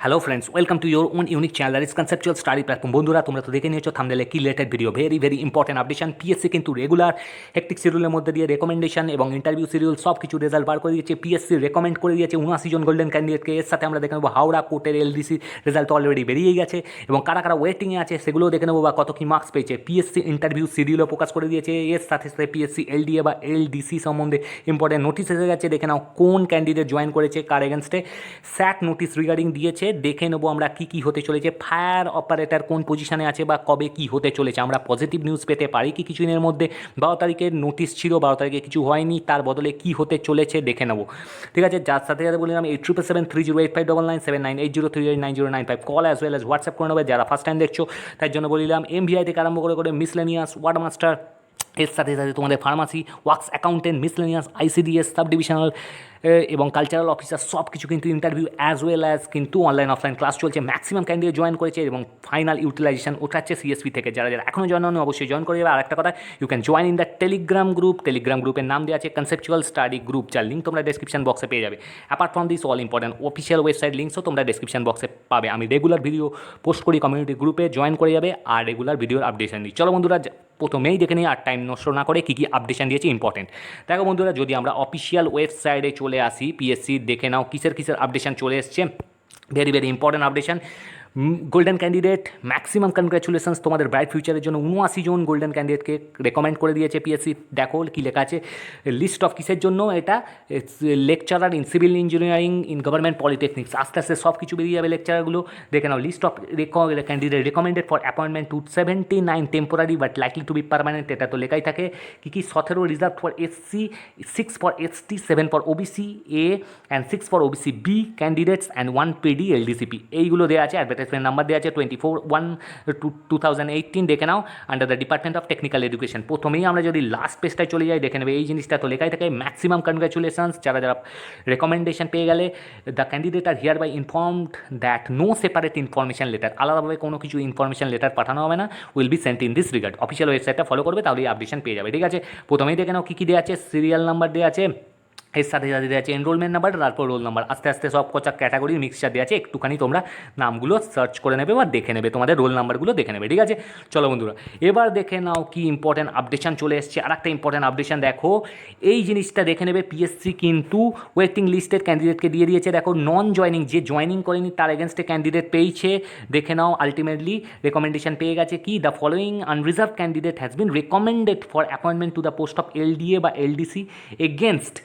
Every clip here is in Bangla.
Hello friends, welcome to your own unique channel that is conceptual study platform. বন্ধুরা, তোমরা তো দেখে নিয়েছো থাম্বনেলে কি related video. Very very important updation. PSC কিন্তু রেগুলার হেক্টিক শিডিউলের মধ্যে দিয়ে রেকমেন্ডেশন এবং ইন্টারভিউ শিডিউল সব কিছু রেজাল্ট বার করে দিয়েছে। পিএসসি রেকমেন্ড করে দিয়েছে 79 জন গোল্ডেন ক্যান্ডিডেটকে। এর সাথে আমরা দেখে নেবো হাওড়া কোর্টের এলডিসি রেজাল্ট অলরেডি বেরিয়ে গেছে এবং কারা কারা ওয়েটিংয়ে আছে সেগুলোও দেখে নেবো, বা কত কী মার্কস পেয়েছে। পিএসসি ইন্টারভিউ শিডিউলও প্রকাশ করে দিয়েছে। এর সাথে সাথে পিএসসি এলডিএ বা এলডিসি সম্বন্ধে ইম্পর্টেন্ট নোটিস এসে গেছে। দেখে নাও কোন ক্যান্ডিডেট জয়েন করেছে, কার এগেনস্টে স্যাট নোটিস রিগার্ডিং দিয়েছে। দেখে নেবো আমরা কী কী হতে চলেছে, ফায়ার অপারেটর কোন পজিশনে আছে বা কবে কী হতে চলেছে। আমরা পজিটিভ নিউজ পেতে পারি কি কিছুদিনের মধ্যে। 12 তারিখের নোটিশ ছিল, 12 তারিখে কিছু হয়নি, তার বদলে কী হতে চলেছে দেখে নেবো। ঠিক আছে, যার সাথে সাথে বললাম 8777308599 call as well as WhatsApp করে নেবে যারা ফার্স্ট টাইম দেখছো। তাই জন্য বললাম এমভিআই থেকে আরম্ভ করে মিসলেনিয়াস, ওয়ার্ড মাস্টার, এর সাথে সাথে তোমাদের pharmacy, works accountant, miscellaneous, ICDS, sub divisional এবং কালচারাল অফিসার সব কিছু কিন্তু ইন্টারভিউ অ্যাজ ওয়েল অ্যাজ কিন্তু অনলাইন অফলাইন ক্লাস চলছে। ম্যাক্সিমাম ক্যান্ডিডেট জয়েন করেছে এবং ফাইনাল ইউটিলাইজেশন ওটা হচ্ছে সিএসপি থেকে। যারা যারা এখনও জয়েন হয়নি অবশ্যই জয়েন করে যাবে। আর একটা কথা, you can join in the Telegram group. Telegram গ্রুপের নাম দেওয়া আছে কনসেপচুয়াল স্টাডি গ্রুপ, যার লিঙ্ক তোমরা ডেসক্রিপশন বক্সে পেয়ে যাবে। Apart from this all important official website লিঙ্কসও তোমরা ডেসক্রিপশন বক্সে পাবে। আমি রেগুলার ভিডিও পোস্ট করি কমিউনিটি গ্রুপে, জয়েন করে যাবে আর রেগুলার ভিডিওর আপডেশন দিই। চলো বন্ধুরা, প্রথমেই দেখে নিই আর টাইম নষ্ট না করে কী কী আপডেশন দিয়েছে ইম্পর্টেন্ট। দেখো বন্ধুরা, যদি আমরা অফিসিয়াল ওয়েবসাইটে চলে আসি পিএসসি, দেখে নাও কিসের কিসের আপডেশন চলে এসছে। Very very important updation. Golden candidate, maximum congratulations তোমাদের ব্রাইট ফিউচারের জন্য। 79 জন গোল্ডেন ক্যান্ডিডেটকে রেকমেন্ড করে দিয়েছে পিএসসি। দেখো কী লেখা আছে, লিস্ট অফ কিসের জন্য এটা, lecturer in civil engineering in government polytechnics. আস্তে আস্তে সব কিছু বেরিয়ে যাবে লেকচারারগুলো। দেখে নাও list of candidate recommended for appointment to 79 temporary but likely to be permanent. এটা তো লেখাই থাকে। কী কী, 17 reserve for SC, 6 for ST, 7 for OBC A and 6 for OBC B candidates and 1 PD LDCP. এইগুলো দেওয়া আছে। অ্যাডভার্টাইজমেন্ট নাম্বার দেওয়া আছে 24/1/2018। দেখে নাও under the department of technical education. প্রথমেই আমরা যদি লাস্ট পেজটায় চলে যাই, দেখে নেবে এই জিনিসটা তো লেখাই থাকে। ম্যাক্সিমাম কনগ্র্যাচুলেশনস যারা যারা রেকমেন্ডেশন পেয়ে গেলে। The candidate are hereby informed that no separate information letter, আলাদাভাবে কোনো কিছু ইনফরমেশন লেটার পাঠানো হবে না, will be sent in this regard. Official ওয়েবসাইটটা ফলো করবে, তাহলে এই আপডেশন পেয়ে যাবে। ঠিক আছে, প্রথমেই দেখে নাও কী কী দেওয়া আছে। সিরিয়াল নাম্বার দেওয়া আছে, এর সাথে সাথে দেওয়া আছে এনরোলমেন্ট নাম্বার, তারপর রোল নাম্বার। আস্তে আস্তে সব কটা ক্যাটাগরির মিক্সচার দেওয়া আছে। একটুখানি তোমরা নামগুলো সার্চ করে নেবে বা দেখে নেবে, তোমাদের রোল নাম্বারগুলো দেখে নেবে। ঠিক আছে, চলো বন্ধুরা, এবার দেখে নাও কি ইম্পর্টেন্ট আপডেশন চলে এসছে। আর একটা ইম্পর্টেন্ট আপডেশন দেখো, এই জিনিসটা দেখে নেবে। পিএসসি কিন্তু ওয়েটিং লিস্টের ক্যান্ডিডেটকে দিয়ে দিয়েছে। দেখো, নন জয়নিং, যে জয়নিং করেনি তার এগেনস্টে ক্যান্ডিডেট পেয়েছে। দেখে নাও আলটিমেটলি রেকমেন্ডেশন পেয়ে গেছে কি, the following unreserved candidate has been recommended for appointment to the post of LDA বা এলডিসি এগেনস্ট।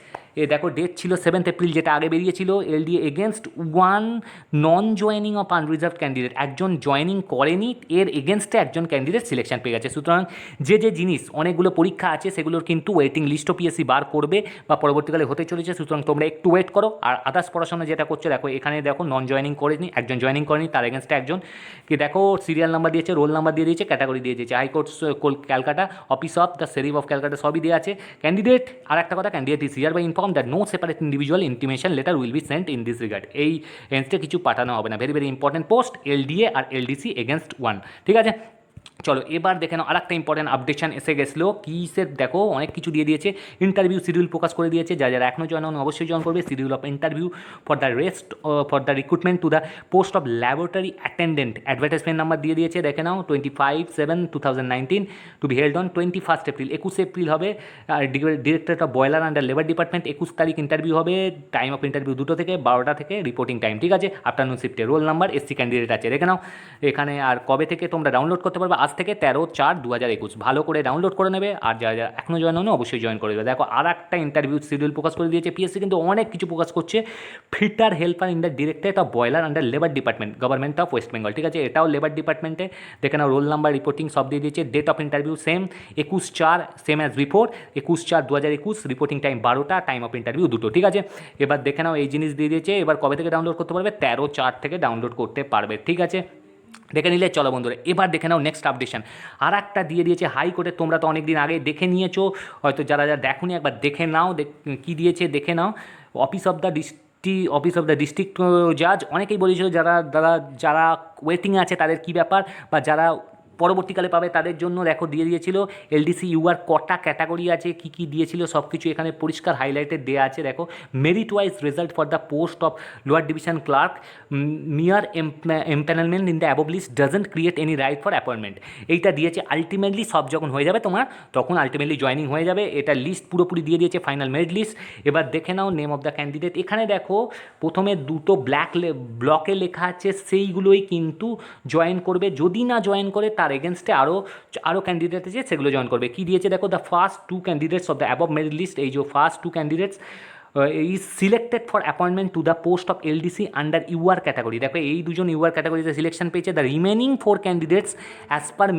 এ দেখো, ডেট ছিল 7 এপ্রিল, যেটা আগে বেরিয়েছিল। LDA against 1 non joining of unreserved candidate. একজন জয়নিং করেনি, এর এগেনস্টে একজন ক্যান্ডিডেট সিলেকশন পেয়ে গেছে। সুতরাং যে যে জিনিস, অনেকগুলো পরীক্ষা আছে, সেগুলোর কিন্তু ওয়েটিং লিস্টও পিএসসি বার করবে বা পরবর্তীকালে হতে চলেছে। সুতরাং তোমরা একটু ওয়েট করো। আর আদার্স পড়াশোনা যেটা করছো, দেখো এখানে দেখো নন জয়নিং করেনি, একজন জয়নিং করেনি, তার এগেনস্টে একজন কি দেখো সিরিয়াল নাম্বার দিয়েছে, রোল নাম্বার দিয়ে দিয়েছে, ক্যাটাগরি দিয়ে দিয়েছে। High court Calcutta, office of the sheriff of Calcutta সবই দেওয়া আছে। ক্যান্ডিডেট, আর একটা কথা, candidate is hereby inform that no separate individual intimation letter will be sent in this regard. এই এগেনস্টে কিছু পাঠানো হবে না। Very very important post, LDA আর এলডিসি এগেনস্ট 1। ঠিক আছে, চলো এবার দেখে নাও আর একটা ইম্পর্টেন্ট আপডেশন এসে গেছিলো। কিসের দেখো, অনেক কিছু দিয়ে দিয়েছে। ইন্টারভিউ শিডিউল প্রকাশ করে দিয়েছে। যারা যারা এখনও জয়েন হন অবশ্যই জয়েন করবে। Schedule of interview for the for the recruitment to the post of laboratory attendant. Advertisement number দিয়ে দিয়েছে। দেখে নাও 25/7/2019 to be held on 21 April. 21 April হবে। Directorate of boiler under labour department. 21 তারিখ ইন্টারভিউ হবে। টাইম অফ ইন্টারভিউ 2টো থেকে 12টা থেকে রিপোর্টিং টাইম। ঠিক আছে, আফটারনুন শিফটে। রোল নাম্বার এসসি ক্যান্ডিডেট আছে। দেখে নাও এখানে। আর কবে থেকে তোমরা ডাউনলোড করতে পারবে, আজ থেকে 13/4/2021। ভালো করে ডাউনলোড করে নেবে। আর যারা যারা এখনও জয়েন হয়নি অবশ্যই জয়েন করে দেবে। দেখো আর একটা ইন্টারভিউ শিডিউল প্রকাশ করে দিয়েছে পিএসসি। কিন্তু অনেক কিছু প্রকাশ করছে। Fitter helper in the directorate of boiler under labour department, government of West Bengal. ঠিক আছে, এটাও লেবার ডিপার্টমেন্টে। দেখে নাও রোল নাম্বার, রিপোর্টিং সব দিয়ে দিয়েছে। Date of interview same 21/4, same as before 21/4/2021। Reporting time 12টা, টাইম অফ ইন্টারভিউ 2টো। ঠিক আছে, এবার দেখে নাও এই জিনিস দিয়ে দিয়েছে। এবার কবে থেকে ডাউনলোড করতে পারবে, 13/4 থেকে ডাউনলোড করতে পারবে। ঠিক আছে, দেখে নিলে। চলো বন্ধুরা, এবার দেখে নাও নেক্সট আপডেশন। আর একটা দিয়ে দিয়েছে হাইকোর্টে। তোমরা তো অনেক দিন আগে দেখে নিয়েছো হয়তো, যারা যারা দেখোনি একবার দেখে নাও। কী দিয়েছে দেখে নাও। অফিস অফ দ্য ডিস্ট্রিক্ট জাজ। অনেকেই বলেছিল যারা যারা যারা ওয়েটিংয়ে আছে তাদের কী ব্যাপার, বা যারা পরবর্তীকালে পাবে তাদের জন্য দেখো দিয়ে দিয়েছিল এলডিসি ইউআর কটা ক্যাটাগরি আছে, কী কী দিয়েছিল সব কিছু এখানে পরিষ্কার হাইলাইটেড দেওয়া আছে। দেখো merit wise result for the post of lower division clerk, near empanelment in the above list doesn't create any right for appointment. এইটা দিয়েছে আলটিমেটলি সব যখন হয়ে যাবে তোমার তখন আলটিমেটলি জয়নিং হয়ে যাবে। এটা লিস্ট পুরোপুরি দিয়ে দিয়েছে, ফাইনাল মেরিট লিস্ট। এবার দেখে নাও নেম অফ দ্য ক্যান্ডিডেট। এখানে দেখো প্রথমে দুটো ব্লকে লেখা আছে, সেইগুলোই কিন্তু জয়েন করবে। যদি না জয়েন করে তার এগেনস্টে আরও ক্যান্ডিডেট আছে, সেগুলো জয়েন করবে। কী দিয়েছে দেখো, the first two candidates of the above merit list, এই যে first two candidates is selected for appointment to the post of LDC under UR category. দেখো এই দুজন ইউআর ক্যাটাগরিতে সিলেকশন পেয়েছে। The remaining 4 candidates as per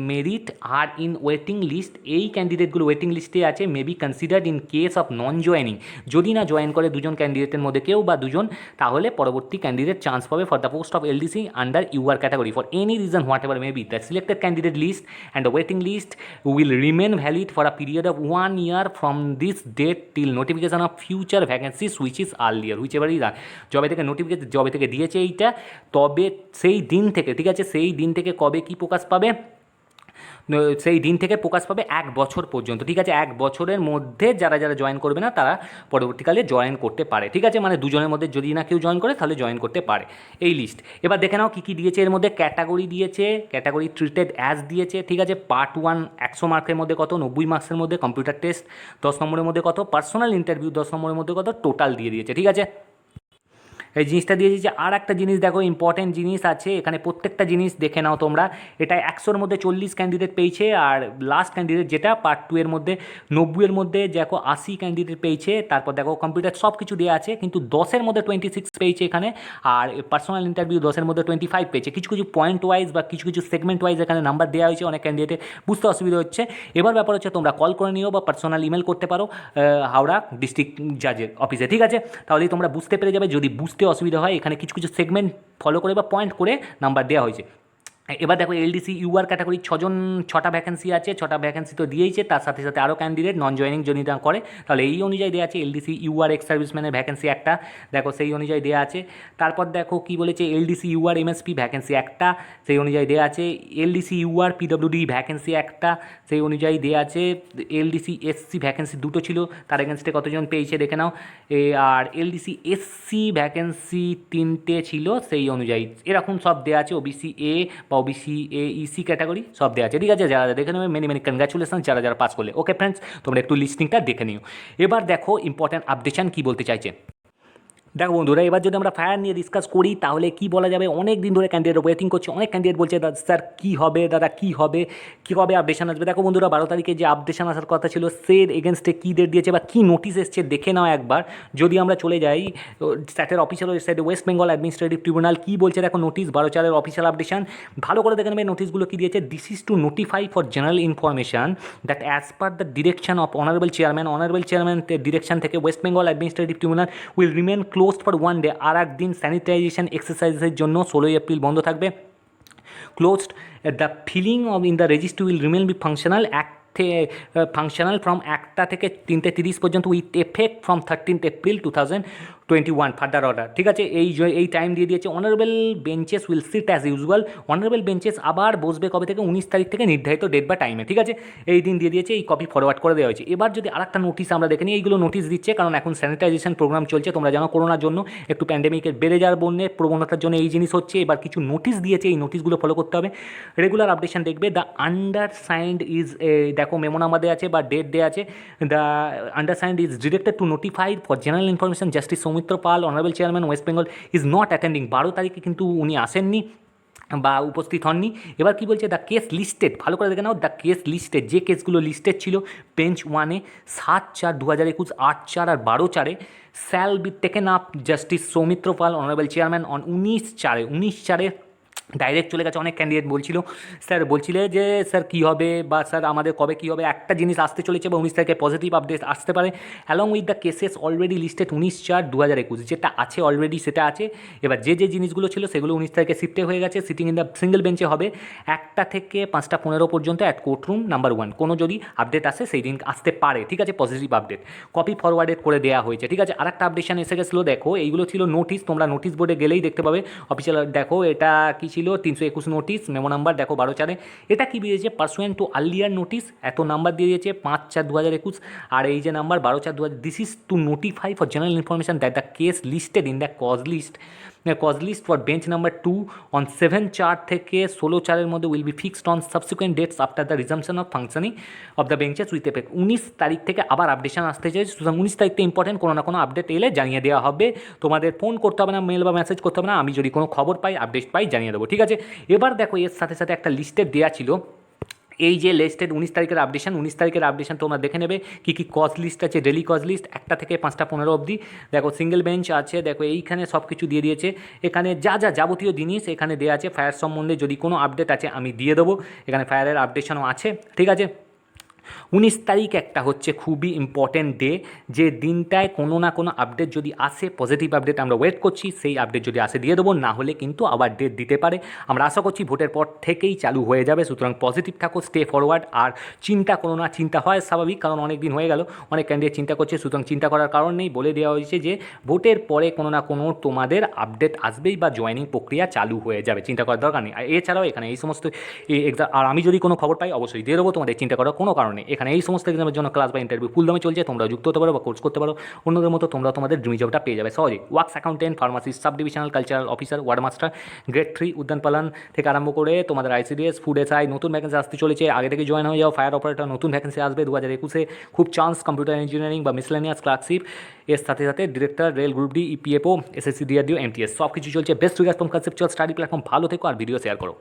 merit are in waiting list. এই ক্যান্ডিডেটগুলো ওয়েটিং লিস্টে আছে, may be considered in case of non joining. যদি না জয়েন করে দুজন ক্যান্ডিডেটের মধ্যে কেউ বা দুজন, তাহলে পরবর্তী ক্যান্ডিডেট চান্স পাবে for the post of LDC under UR category for any reason whatever may be. The selected candidate list and the waiting list will remain valid for a period of 1 year from this date till notification of future vacancies which is earlier whichever is. যবে থেকে নোটিফিকেশন যবে থেকে দিয়েছে এইটা, তবে সেই দিন থেকে, ঠিক আছে, সেই দিন থেকে কবে কি প্রকাশ পাবে, সেই দিন থেকে প্রকাশ পাবে 1 বছর পর্যন্ত। ঠিক আছে, 1 বছরের মধ্যে যারা যারা জয়েন করবে না তারা পরবর্তীকালে জয়েন করতে পারে। ঠিক আছে, মানে দুজনের মধ্যে যদি না কেউ জয়েন করে তাহলে জয়েন করতে পারে। এই লিস্ট এবার দেখে নাও কী কী দিয়েছে। এর মধ্যে ক্যাটাগরি দিয়েছে, ক্যাটাগরি ট্রিটেড অ্যাজ দিয়েছে। ঠিক আছে, পার্ট 1 100 মার্কের মধ্যে কত, 90 মার্কসের মধ্যে, কম্পিউটার টেস্ট 10 নম্বরের মধ্যে কত, পার্সোনাল ইন্টারভিউ 10 নম্বরের মধ্যে কত, টোটাল দিয়ে দিয়েছে। ঠিক আছে, এই জিনিসটা দিয়ে দিয়েছে। আর একটা জিনিস দেখো, ইম্পর্টেন্ট জিনিস আছে এখানে, প্রত্যেকটা জিনিস দেখে নাও তোমরা। এটা 100-র মধ্যে 40 ক্যান্ডিডেট পেয়েছে, আর লাস্ট ক্যান্ডিডেট যেটা পার্ট 2 এর মধ্যে 90-এর মধ্যে দেখো 80 ক্যান্ডিডেট পেয়েছে। তারপর দেখো কম্পিউটার সব কিছু দেওয়া আছে, কিন্তু 10-এর মধ্যে 26 পেয়েছে এখানে, আর পার্সোনাল ইন্টারভিউ 10-এর মধ্যে 25 পেয়েছে। কিছু কিছু পয়েন্ট ওয়াইজ বা কিছু কিছু সেগমেন্ট ওয়াইজ এখানে নাম্বার দেওয়া হয়েছে, অনেক ক্যান্ডিডেটে বুঝতে অসুবিধা হচ্ছে। এবার ব্যাপার হচ্ছে তোমরা কল করে নিও বা পার্সোনাল ইমেল করতে পারো হাওড়া ডিস্ট্রিক্ট জাজের অফিসে। ঠিক আছে, তাহলেই তোমরা বুঝতে পেরে যাবে। যদি বুঝতে অসুবিধা হয়, এখানে কিছু কিছু সেগমেন্ট ফলো করে বা পয়েন্ট করে নাম্বার দেওয়া হয়েছে। এবার দেখো এলডিসি ইউআর ক্যাটাগরি 6টা ভ্যাকেন্সি আছে, 6টা ভ্যাকেন্সি তো দিয়েইছে, তার সাথে সাথে আরও ক্যান্ডিডেট নন জয়েনিং যদি না করে তাহলে এই অনুযায়ী দেওয়া আছে। এলডিসি ইউআর এক্স সার্ভিসম্যানের ভ্যাকেন্সি একটা, দেখো সেই অনুযায়ী দেওয়া আছে। তারপর দেখো কি বলেছে, এলডিসি ইউআর এমএসপি ভ্যাকেন্সি একটা, সেই অনুযায়ী দেওয়া আছে। এলডিসি ইউআর পিডব্লিউডি ভ্যাকেন্সি একটা, সেই অনুযায়ী দেওয়া আছে। এলডিসি এসসি ভ্যাকেন্সি 2টো ছিল, তার এগেনস্টে কতজন পেয়েছে দেখে নাও। আর এলডিসি এসসি ভ্যাকেন্সি 3টে ছিল, সেই অনুযায়ী এরকম সব দেওয়া আছে। ওবিসি এ বা ওবিসি এ ইসি ক্যাটাগরি সব দেওয়া আছে। ঠিক আছে, যারা দেখে নেবে মেনি মেনি কনগ্রাচুলেশন যারা যারা পাস করলে। ওকে ফ্রেন্ডস, তোমরা একটু লিস্টিংটা দেখে নিও। এবার দেখো ইম্পর্ট্যান্ট আপডেশন কী বলতে চাইছে। দেখো বন্ধুরা, এবার যদি আমরা ফায়ার নিয়ে ডিসকাস করি তাহলে কি বলা যাবে, অনেক দিন ধরে ক্যান্ডিডেট ওয়েটিং করছে। অনেক ক্যান্ডিডেট বলছে দাদা স্যার কী হবে, দাদা কী হবে, কী কবে আপডেশন আসবে। দেখো বন্ধুরা, 12 তারিখে যে আপডেশন আসার কথা ছিল সের এগেনস্টে কী ডেট দিয়েছে বা কী নোটিশ এসছে দেখে নাও একবার। যদি আমরা চলে যাই স্যাটের অফিসিয়াল ওয়েবসাইটে, ওয়েস্ট বেঙ্গল অ্যাডমিনিস্ট্রেটিভ ট্রিব্যুনাল কী বলছে দেখো, নোটিশ 12/4-এর অফিসিয়াল আপডেশন ভালো করে দেখে নেবে। নোটিশগুলো কী দিয়েছে, this is to notify for general information that as per the direction of honourable chairman direction থেকে West Bengal administrative tribunal will remain closed for 1 day। আর একদিন স্যানিটাইজেশন এক্সারসাইজের জন্য 16 এপ্রিল বন্ধ থাকবে। Closed, the filing of in the registry will remain be functional from 1টা থেকে 3:30 পর্যন্ত with effect from 13 April 2021 further order. ঠিক আছে, এই টাইম দিয়ে দিয়েছে। Honourable benches will seat as usual. Honourable benches আবার বসবে কবে থেকে, 19 তারিখ থেকে নির্ধারিত ডেট বা টাইমে। ঠিক আছে, এই দিন দিয়ে দিয়েছে, এই কপি ফরওয়ার্ড করে দেওয়া হয়েছে। এবার যদি আরেকটা নোটিশ আমরা দেখে নিই, এইগুলো নোটিশ দিচ্ছে কারণ এখন স্যানিটাইজেশন প্রোগ্রাম চলছে। তোমরা জানো করোনার জন্য একটু প্যান্ডেমিকের বেড়ে যাওয়ার প্রবণতার জন্য এই জিনিস হচ্ছে। এবার কিছু নোটিশ দিয়েছে, এই নোটিশগুলো ফলো করতে হবে। রেগুলার আপডেশন দেখবে। দ্য আন্ডারসাইন্ড ইজ, দেখো মেমো নাম্বার দেওয়া আছে বা ডেট দেওয়া আছে। The undersigned is directed to notify for general information justice Soumitra Pal, honourable chairman West Bengal is not attending. 12 তারিখে কিন্তু উনি আসেননি বা উপস্থিত হননি। এবার কি বলছে, দ্য কেস লিস্টেড, ভালো করে দেখে নাও, দ্য কেস লিস্টেড, যে কেসগুলো লিস্টেড ছিল বেঞ্চ 1-এ 7/4/2021, 8/4 আর 12/4-এ shall be taken up justice Soumitra Pal honourable chairman on 19/4 direct চলে গেছে। অনেক ক্যান্ডিডেট বলছিল, স্যার বলছিলে যে স্যার কী হবে বা স্যার আমাদের কবে কী হবে। একটা জিনিস আসতে চলেছে বা 19 তারিখে পজিটিভ আপডেট আসতে পারে। Along with the cases already listed 19/4/2021, যেটা আছে অলরেডি সেটা আছে। এবার যে জিনিসগুলো ছিল সেগুলো 19 তারিখে শিফটে হয়ে গেছে। সিটিং ইন দ্য সিঙ্গেল বেঞ্চে হবে 1টা থেকে 5:15 পর্যন্ত অ্যাট কোর্টরুম নাম্বার 1। কোনো যদি আপডেট আসে সেই দিন আসতে পারে। ঠিক আছে, পজিটিভ আপডেট কপি ফরওয়ার্ডেড করে দেওয়া হয়েছে। ঠিক আছে, আরেকটা আপডেশন এসে গেছিলো। দেখো এইগুলো ছিল নোটিশ, তোমরা নোটিশ বোর্ডে গেলেই দেখতে পাবে অফিসিয়াল। দেখো এটা কী ছিল, ছিল 321 নোটিশ মেমো নাম্বার দেখো 12/4, এটা কি বেরিয়েছে পার্সুয়েন্ট টু আর্লিয়ার নোটিস, এত নাম্বার দিয়ে দিয়েছে 5/4/2021, আর এই যে number 12/4/2000, this is to notify for general information that the case listed in the cause list for bench number 2 on 7/4 থেকে 16/4 মধ্যে will be fixed on subsequent dates after the resumption of functioning of the benches with effect. 19 তারিখ থেকে আবার আপডেশন আসতে চাই, সুতরাং 19 তারিখটা ইম্পর্টেন্ট, কোনো না কোনো আপডেট এলে জানিয়ে দেওয়া হবে, তোমাদের ফোন করতে হবে না, মেল বা মেসেজ করতে হবে না, আমি যদি কোনো খবর পাই আপডেট পাই জানিয়ে দেবো, ঠিক আছে। এবার দেখো এর সাথে সাথে একটা লিস্টেড দেওয়া ছিল, এই যে লিস্টেড 19 তারিখের আপডেশন, 19 তারিখের আপডেশন তোমরা দেখে নেবে কী কী কজ লিস্ট আছে, ডেলি কজ লিস্ট 1টা থেকে 5টা 15 অবধি, দেখো সিঙ্গেল বেঞ্চ আছে, দেখো এইখানে সব কিছু দিয়ে দিয়েছে, এখানে যা যা যাবতীয় জিনিস এখানে দেওয়া আছে, ফায়ার সম্বন্ধে যদি কোনো আপডেট আছে আমি দিয়ে দেবো, এখানে ফায়ারের আপডেশনও আছে, ঠিক আছে। 19 তারিখ একটা হচ্ছে খুবই ইম্পর্ট্যান্ট ডে, যে দিনটায় কোনো না কোনো আপডেট যদি আসে, পজিটিভ আপডেট আমরা ওয়েট করছি, সেই আপডেট যদি আসে দিয়ে দেবো, না হলে কিন্তু আবার ডেট দিতে পারে, আমরা আশা করছি ভোটের পর থেকেই চালু হয়ে যাবে, সুতরাং পজিটিভ থাকো, স্টে ফরওয়ার্ড, আর চিন্তা করো না, চিন্তা হয় স্বাভাবিক, কারণ অনেক দিন হয়ে গেল, অনেক ক্যান্ডিডেট চিন্তা করছে, সুতরাং চিন্তা করার কারণ নেই, বলে দেওয়া হয়েছে যে ভোটের পরে কোনো না কোনো তোমাদের আপডেট আসবেই বা জয়েনিং প্রক্রিয়া চালু হয়ে যাবে, চিন্তা করার দরকার নেই। আর এছাড়াও এখানে এই সমস্ত এক্সাম, আর আমি যদি কোনো খবর পাই অবশ্যই দিয়ে দেবো, তোমাদের চিন্তা করার কোনো কারণ নেই, এখানে এই সমস্ত এক্সামের জন্য ক্লাস বা ইন্টারভিউ ফুল দামে চলছে, তোমরা যুক্ত হতে পারো বা কোর্স করতে পারো, অন্যদের মতো তোমরা তোমাদের ড্রিম জবটা পেয়ে যাবে সহজে। Works accountant, pharmacist, sub divisional cultural officer, ward master, grade 3 উদ্যান পালন থেকে আরম্ভ করে তোমাদের আইসিডিএস, ফুড এসআই নতুন ভ্যাকেন্সি আসতে চলেছে, আগে থেকে জয়েন হয়ে যাও। ফায়ার অপারেটর নতুন ভ্যাকেন্সি আসবে 2021-এ, খুব চান্স, কম্পিউটার ইঞ্জিনিয়ারিং বা মিসলেনিয়াস ক্লার্কশিপ, এর সাথে সাথে director rail group D, EPFO, SSC, DRDO, MTS, সব কিছু চলছে। Best regards from conceptual study platform, ভালো থেকো আর ভিডিও শেয়ার করো।